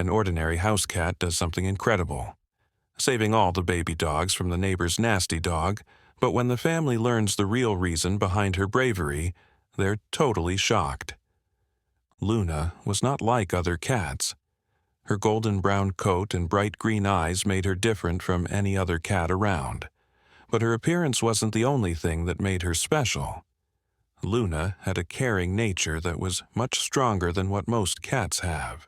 An ordinary house cat does something incredible, saving all the baby dogs from the neighbor's nasty dog, but when the family learns the real reason behind her bravery, they're totally shocked. Luna was not like other cats. Her golden brown coat and bright green eyes made her different from any other cat around. But her appearance wasn't the only thing that made her special. Luna had a caring nature that was much stronger than what most cats have.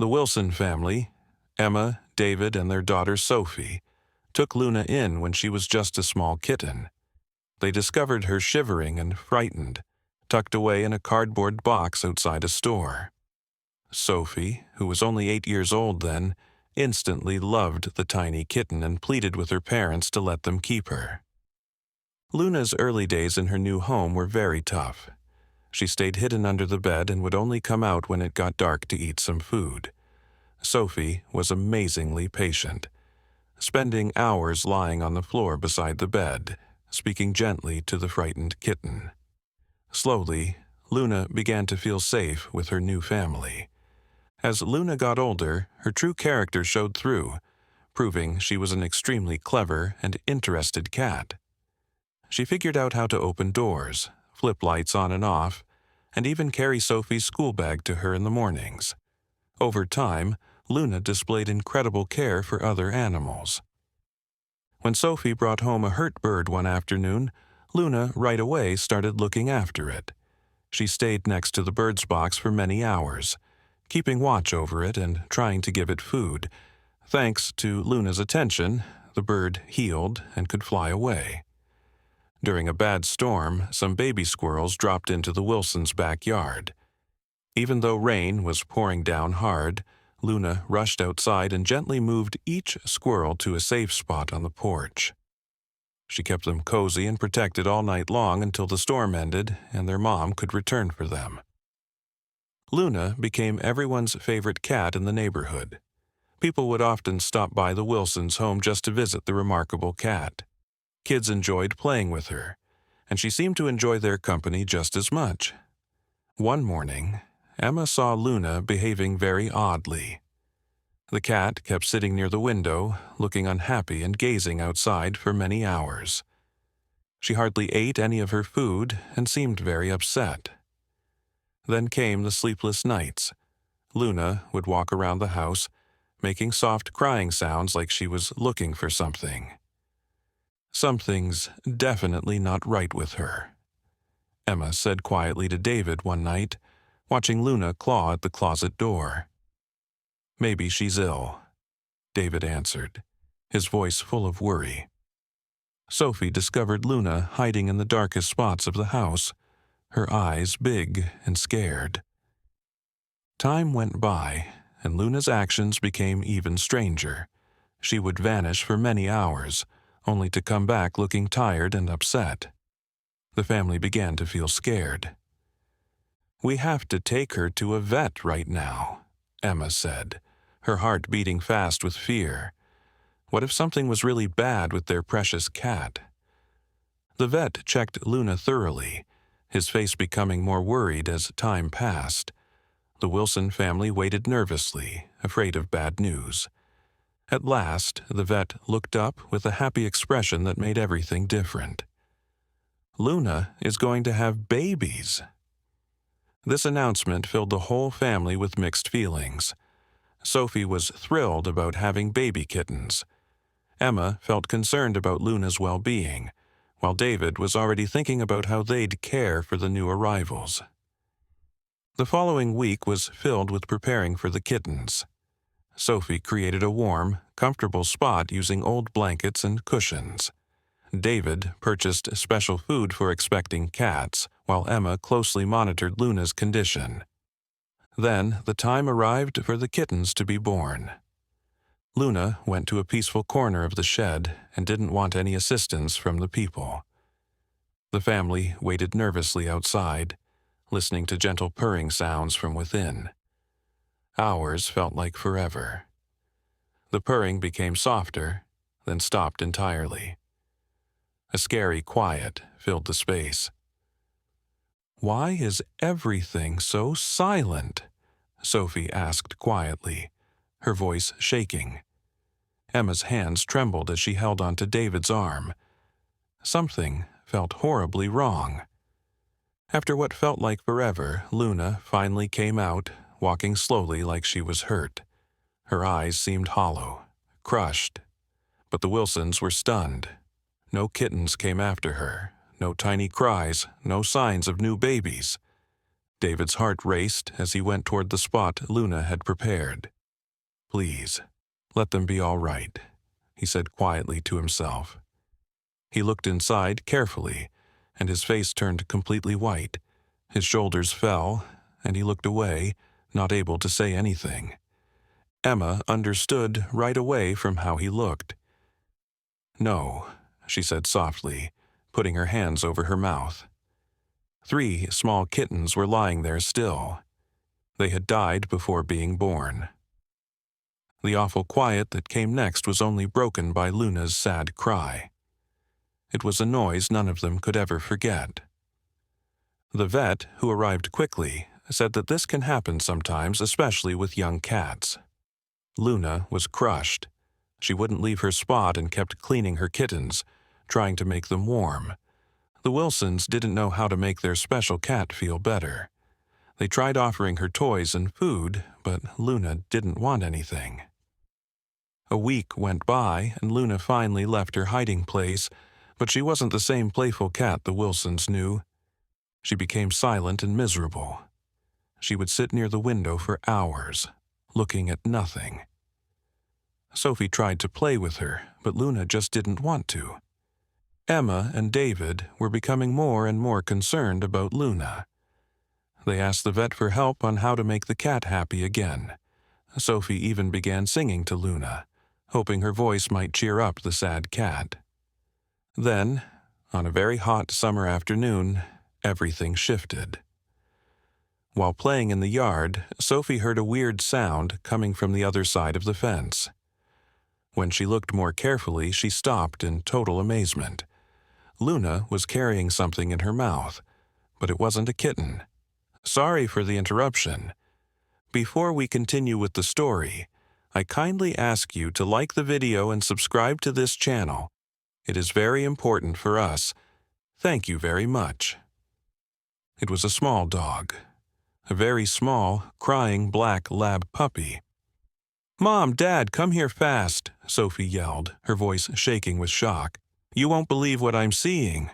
The Wilson family, Emma, David, and their daughter Sophie, took Luna in when she was just a small kitten. They discovered her shivering and frightened, tucked away in a cardboard box outside a store. Sophie, who was only 8 years old then, instantly loved the tiny kitten and pleaded with her parents to let them keep her. Luna's early days in her new home were very tough. She stayed hidden under the bed and would only come out when it got dark to eat some food. Sophie was amazingly patient, spending hours lying on the floor beside the bed, speaking gently to the frightened kitten. Slowly, Luna began to feel safe with her new family. As Luna got older, her true character showed through, proving she was an extremely clever and interested cat. She figured out how to open doors, flip lights on and off, and even carry Sophie's school bag to her in the mornings. Over time, Luna displayed incredible care for other animals. When Sophie brought home a hurt bird one afternoon, Luna right away started looking after it. She stayed next to the bird's box for many hours, keeping watch over it and trying to give it food. Thanks to Luna's attention, the bird healed and could fly away. During a bad storm, some baby squirrels dropped into the Wilsons' backyard. Even though rain was pouring down hard, Luna rushed outside and gently moved each squirrel to a safe spot on the porch. She kept them cozy and protected all night long until the storm ended and their mom could return for them. Luna became everyone's favorite cat in the neighborhood. People would often stop by the Wilsons' home just to visit the remarkable cat. Kids enjoyed playing with her, and she seemed to enjoy their company just as much. One morning, Emma saw Luna behaving very oddly. The cat kept sitting near the window, looking unhappy and gazing outside for many hours. She hardly ate any of her food and seemed very upset. Then came the sleepless nights. Luna would walk around the house, making soft crying sounds like she was looking for something. Something's definitely not right with her, Emma said quietly to David one night, watching Luna claw at the closet door. Maybe she's ill, David answered, his voice full of worry. Sophie discovered Luna hiding in the darkest spots of the house, her eyes big and scared. Time went by, and Luna's actions became even stranger. She would vanish for many hours, only to come back looking tired and upset. The family began to feel scared. "We have to take her to a vet right now," Emma said, her heart beating fast with fear. What if something was really bad with their precious cat? The vet checked Luna thoroughly, his face becoming more worried as time passed. The Wilson family waited nervously, afraid of bad news. At last, the vet looked up with a happy expression that made everything different. "Luna is going to have babies." This announcement filled the whole family with mixed feelings. Sophie was thrilled about having baby kittens. Emma felt concerned about Luna's well-being, while David was already thinking about how they'd care for the new arrivals. The following week was filled with preparing for the kittens. Sophie created a warm, comfortable spot using old blankets and cushions. David purchased special food for expecting cats, while Emma closely monitored Luna's condition. Then the time arrived for the kittens to be born. Luna went to a peaceful corner of the shed and didn't want any assistance from the people. The family waited nervously outside, listening to gentle purring sounds from within. Hours felt like forever. The purring became softer, then stopped entirely. A scary quiet filled the space. "Why is everything so silent?" Sophie asked quietly, her voice shaking. Emma's hands trembled as she held onto David's arm. Something felt horribly wrong. After what felt like forever, Luna finally came out, walking slowly like she was hurt. Her eyes seemed hollow, crushed. But the Wilsons were stunned. No kittens came after her, no tiny cries, no signs of new babies. David's heart raced as he went toward the spot Luna had prepared. "Please, let them be all right," he said quietly to himself. He looked inside carefully, and his face turned completely white. His shoulders fell, and he looked away, not able to say anything. Emma understood right away from how he looked. "No," she said softly, putting her hands over her mouth. 3 small kittens were lying there still. They had died before being born. The awful quiet that came next was only broken by Luna's sad cry. It was a noise none of them could ever forget. The vet, who arrived quickly, said that this can happen sometimes, especially with young cats. Luna was crushed. She wouldn't leave her spot and kept cleaning her kittens, trying to make them warm. The Wilsons didn't know how to make their special cat feel better. They tried offering her toys and food, but Luna didn't want anything. A week went by, and Luna finally left her hiding place, but she wasn't the same playful cat the Wilsons knew. She became silent and miserable. She would sit near the window for hours, looking at nothing. Sophie tried to play with her, but Luna just didn't want to. Emma and David were becoming more and more concerned about Luna. They asked the vet for help on how to make the cat happy again. Sophie even began singing to Luna, hoping her voice might cheer up the sad cat. Then, on a very hot summer afternoon, everything shifted. While playing in the yard, Sophie heard a weird sound coming from the other side of the fence. When she looked more carefully, she stopped in total amazement. Luna was carrying something in her mouth, but it wasn't a kitten. Sorry for the interruption. Before we continue with the story, I kindly ask you to like the video and subscribe to this channel. It is very important for us. Thank you very much. It was a small dog. A very small, crying black lab puppy. "Mom, Dad, come here fast," Sophie yelled, her voice shaking with shock. "You won't believe what I'm seeing."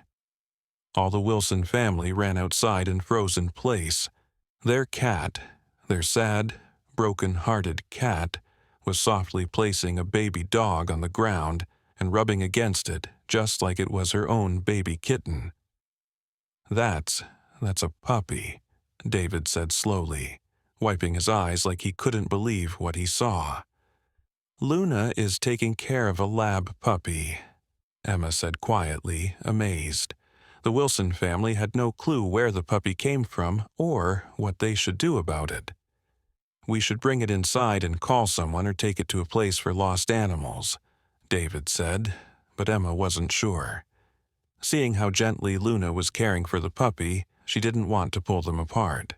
All the Wilson family ran outside and froze in place. Their cat, their sad, broken-hearted cat, was softly placing a baby dog on the ground and rubbing against it just like it was her own baby kitten. That's a puppy," David said slowly, wiping his eyes like he couldn't believe what he saw. "Luna is taking care of a lab puppy," Emma said quietly, amazed. The Wilson family had no clue where the puppy came from or what they should do about it. "We should bring it inside and call someone or take it to a place for lost animals," David said, but Emma wasn't sure. Seeing how gently Luna was caring for the puppy, she didn't want to pull them apart.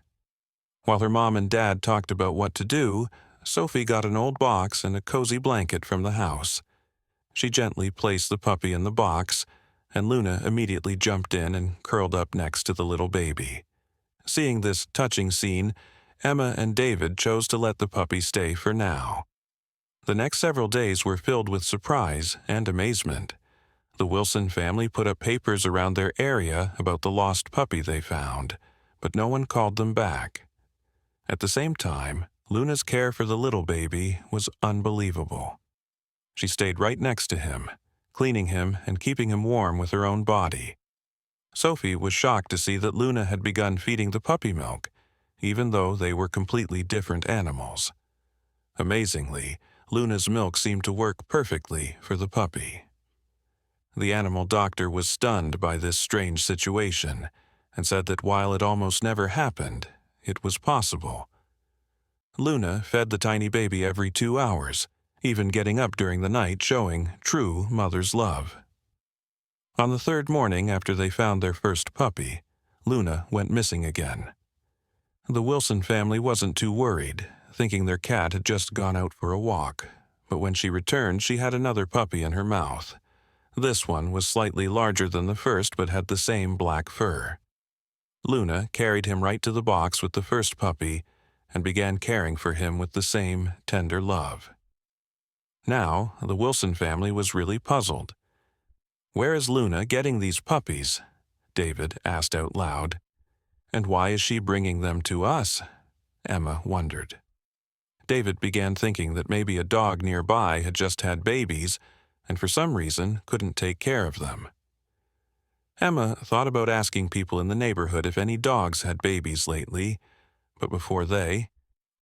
While her mom and dad talked about what to do, Sophie got an old box and a cozy blanket from the house. She gently placed the puppy in the box, and Luna immediately jumped in and curled up next to the little baby. Seeing this touching scene, Emma and David chose to let the puppy stay for now. The next several days were filled with surprise and amazement. The Wilson family put up papers around their area about the lost puppy they found, but no one called them back. At the same time, Luna's care for the little baby was unbelievable. She stayed right next to him, cleaning him and keeping him warm with her own body. Sophie was shocked to see that Luna had begun feeding the puppy milk, even though they were completely different animals. Amazingly, Luna's milk seemed to work perfectly for the puppy. The animal doctor was stunned by this strange situation and said that while it almost never happened, it was possible. Luna fed the tiny baby every 2 hours, even getting up during the night, showing true mother's love. On the 3rd morning after they found their first puppy, Luna went missing again. The Wilson family wasn't too worried, thinking their cat had just gone out for a walk, but when she returned, she had another puppy in her mouth. This one was slightly larger than the first but had the same black fur. Luna carried him right to the box with the first puppy and began caring for him with the same tender love. Now, the Wilson family was really puzzled. "Where is Luna getting these puppies?" David asked out loud. "And why is she bringing them to us?" Emma wondered. David began thinking that maybe a dog nearby had just had babies and for some reason couldn't take care of them. Emma thought about asking people in the neighborhood if any dogs had babies lately, but before they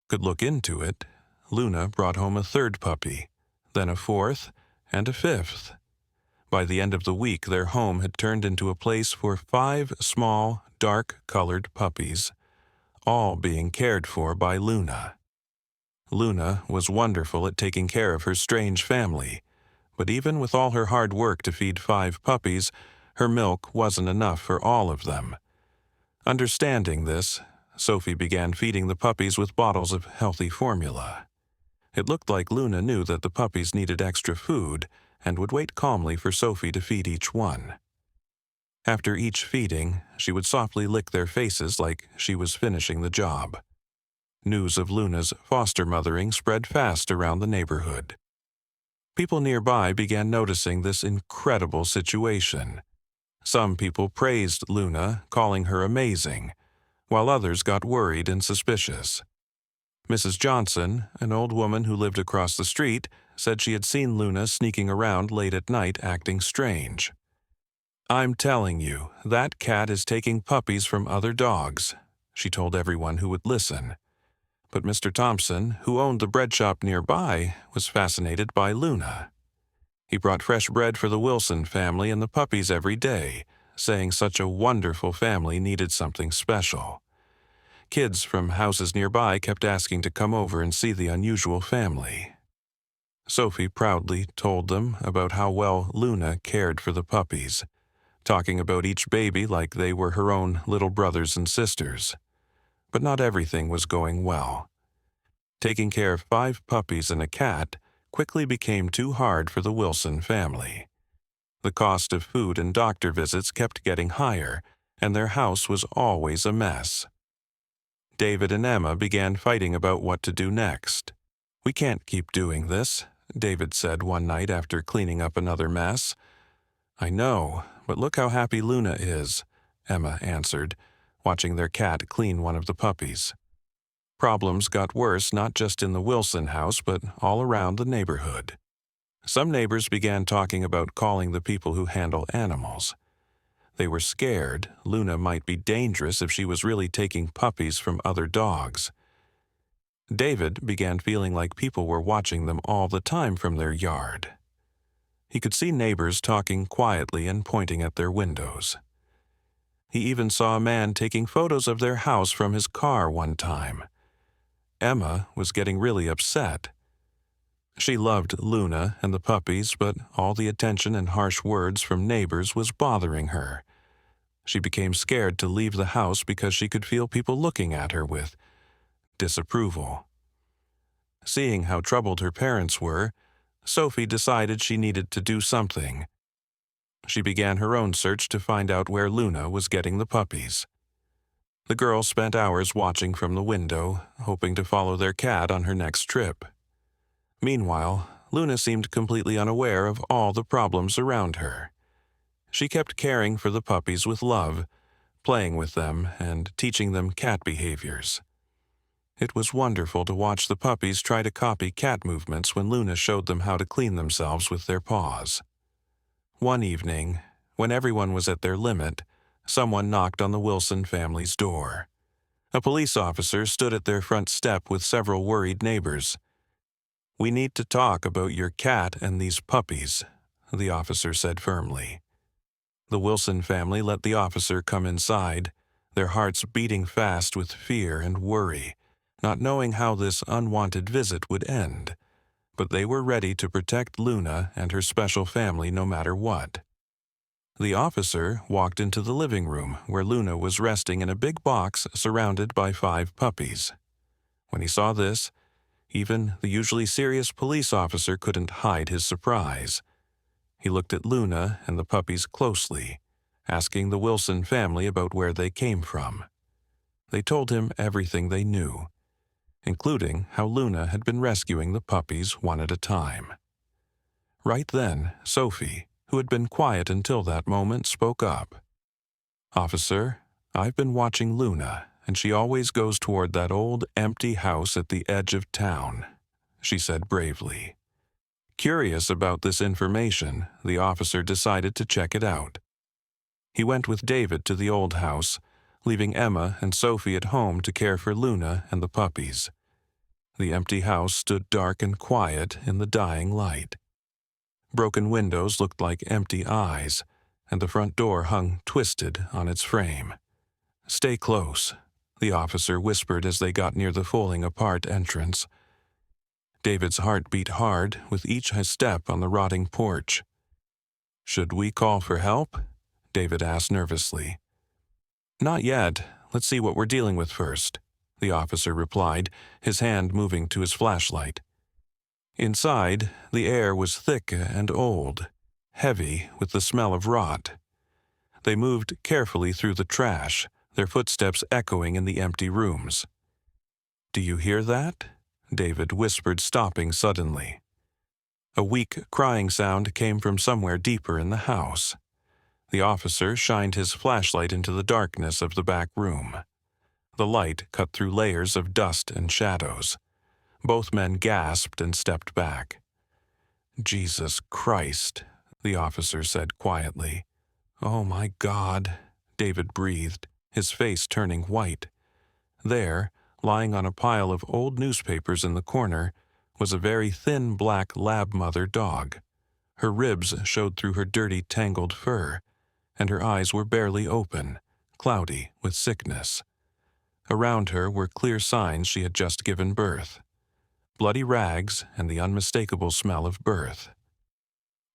could look into it, Luna brought home a third puppy, then a fourth, and a fifth. By the end of the week, their home had turned into a place for 5 small, dark-colored puppies, all being cared for by Luna. Luna was wonderful at taking care of her strange family, but even with all her hard work to feed 5 puppies, her milk wasn't enough for all of them. Understanding this, Sophie began feeding the puppies with bottles of healthy formula. It looked like Luna knew that the puppies needed extra food and would wait calmly for Sophie to feed each one. After each feeding, she would softly lick their faces like she was finishing the job. News of Luna's foster mothering spread fast around the neighborhood. People nearby began noticing this incredible situation. Some people praised Luna, calling her amazing, while others got worried and suspicious. Mrs. Johnson, an old woman who lived across the street, said she had seen Luna sneaking around late at night acting strange. "I'm telling you, that cat is taking puppies from other dogs," she told everyone who would listen. But Mr. Thompson, who owned the bread shop nearby, was fascinated by Luna. He brought fresh bread for the Wilson family and the puppies every day, saying such a wonderful family needed something special. Kids from houses nearby kept asking to come over and see the unusual family. Sophie proudly told them about how well Luna cared for the puppies, talking about each baby like they were her own little brothers and sisters. But not everything was going well. Taking care of 5 puppies and a cat quickly became too hard for the Wilson family. The cost of food and doctor visits kept getting higher, and their house was always a mess. David and Emma began fighting about what to do next. "We can't keep doing this," David said one night after cleaning up another mess. "I know, but look how happy Luna is," Emma answered, watching their cat clean one of the puppies. Problems got worse not just in the Wilson house, but all around the neighborhood. Some neighbors began talking about calling the people who handle animals. They were scared Luna might be dangerous if she was really taking puppies from other dogs. David began feeling like people were watching them all the time from their yard. He could see neighbors talking quietly and pointing at their windows. He even saw a man taking photos of their house from his car one time. Emma was getting really upset. She loved Luna and the puppies, but all the attention and harsh words from neighbors was bothering her. She became scared to leave the house because she could feel people looking at her with disapproval. Seeing how troubled her parents were, Sophie decided she needed to do something. She began her own search to find out where Luna was getting the puppies. The girl spent hours watching from the window, hoping to follow their cat on her next trip. Meanwhile, Luna seemed completely unaware of all the problems around her. She kept caring for the puppies with love, playing with them and teaching them cat behaviors. It was wonderful to watch the puppies try to copy cat movements when Luna showed them how to clean themselves with their paws. One evening, when everyone was at their limit, someone knocked on the Wilson family's door. A police officer stood at their front step with several worried neighbors. "We need to talk about your cat and these puppies," the officer said firmly. The Wilson family let the officer come inside, their hearts beating fast with fear and worry, not knowing how this unwanted visit would end. But they were ready to protect Luna and her special family no matter what. The officer walked into the living room where Luna was resting in a big box surrounded by 5 puppies. When he saw this, even the usually serious police officer couldn't hide his surprise. He looked at Luna and the puppies closely, asking the Wilson family about where they came from. They told him everything they knew, including how Luna had been rescuing the puppies one at a time. Right then, Sophie, who had been quiet until that moment, spoke up. "Officer, I've been watching Luna, and she always goes toward that old empty house at the edge of town," she said bravely. Curious about this information, the officer decided to check it out. He went with David to the old house, leaving Emma and Sophie at home to care for Luna and the puppies. The empty house stood dark and quiet in the dying light. Broken windows looked like empty eyes, and the front door hung twisted on its frame. "Stay close," the officer whispered as they got near the falling-apart entrance. David's heart beat hard with each step on the rotting porch. "Should we call for help?" David asked nervously. "Not yet. Let's see what we're dealing with first," the officer replied, his hand moving to his flashlight. Inside, the air was thick and old, heavy with the smell of rot. They moved carefully through the trash, their footsteps echoing in the empty rooms. "Do you hear that?" David whispered, stopping suddenly. A weak crying sound came from somewhere deeper in the house. The officer shined his flashlight into the darkness of the back room. The light cut through layers of dust and shadows. Both men gasped and stepped back. "Jesus Christ," the officer said quietly. "Oh my God," David breathed, his face turning white. There, lying on a pile of old newspapers in the corner, was a very thin black lab mother dog. Her ribs showed through her dirty, tangled fur, and her eyes were barely open, cloudy with sickness. Around her were clear signs she had just given birth. Bloody rags and the unmistakable smell of birth.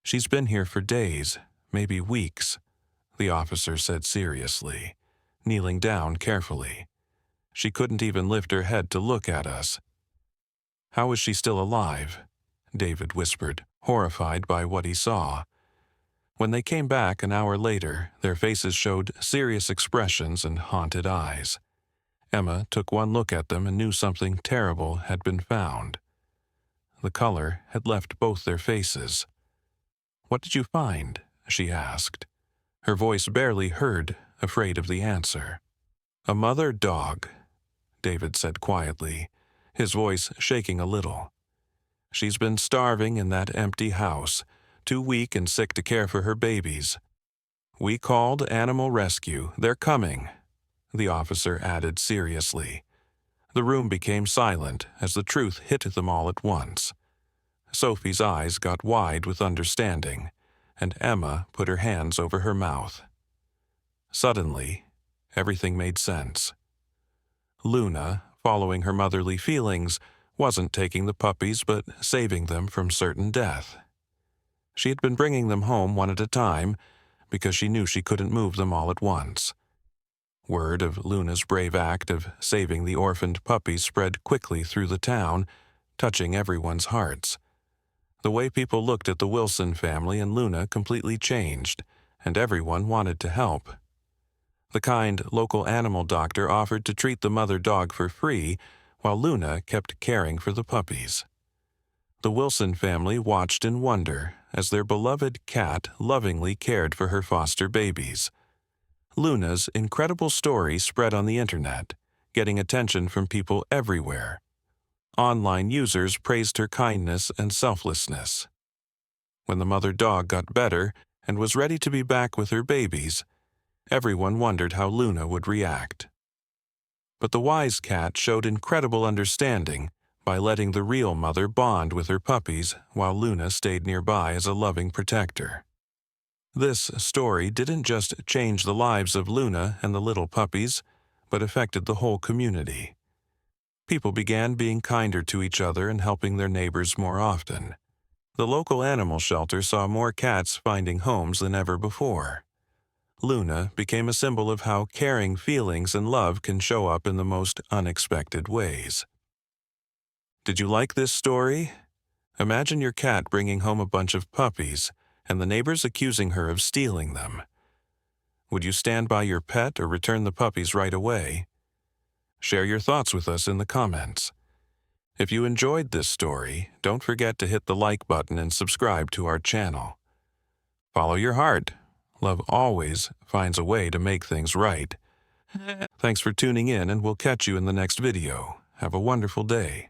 "She's been here for days, maybe weeks," the officer said seriously, kneeling down carefully. "She couldn't even lift her head to look at us." "How is she still alive?" David whispered, horrified by what he saw. When they came back an hour later, their faces showed serious expressions and haunted eyes. Emma took one look at them and knew something terrible had been found. The color had left both their faces. "What did you find?" she asked. Her voice barely heard, afraid of the answer. "A mother dog," David said quietly, his voice shaking a little. "She's been starving in that empty house, too weak and sick to care for her babies. We called Animal Rescue. They're coming," the officer added seriously. The room became silent as the truth hit them all at once. Sophie's eyes got wide with understanding, and Emma put her hands over her mouth. Suddenly, everything made sense. Luna, following her motherly feelings, wasn't taking the puppies but saving them from certain death. She had been bringing them home one at a time because she knew she couldn't move them all at once. Word of Luna's brave act of saving the orphaned puppies spread quickly through the town, touching everyone's hearts. The way people looked at the Wilson family and Luna completely changed, and everyone wanted to help. The kind local animal doctor offered to treat the mother dog for free, while Luna kept caring for the puppies. The Wilson family watched in wonder as their beloved cat lovingly cared for her foster babies. Luna's incredible story spread on the internet, getting attention from people everywhere. Online users praised her kindness and selflessness. When the mother dog got better and was ready to be back with her babies, everyone wondered how Luna would react. But the wise cat showed incredible understanding by letting the real mother bond with her puppies while Luna stayed nearby as a loving protector. This story didn't just change the lives of Luna and the little puppies, but affected the whole community. People began being kinder to each other and helping their neighbors more often. The local animal shelter saw more cats finding homes than ever before. Luna became a symbol of how caring feelings and love can show up in the most unexpected ways. Did you like this story? Imagine your cat bringing home a bunch of puppies and the neighbors accusing her of stealing them. Would you stand by your pet or return the puppies right away? Share your thoughts with us in the comments. If you enjoyed this story, don't forget to hit the like button and subscribe to our channel. Follow your heart. Love always finds a way to make things right. Thanks for tuning in, and we'll catch you in the next video. Have a wonderful day.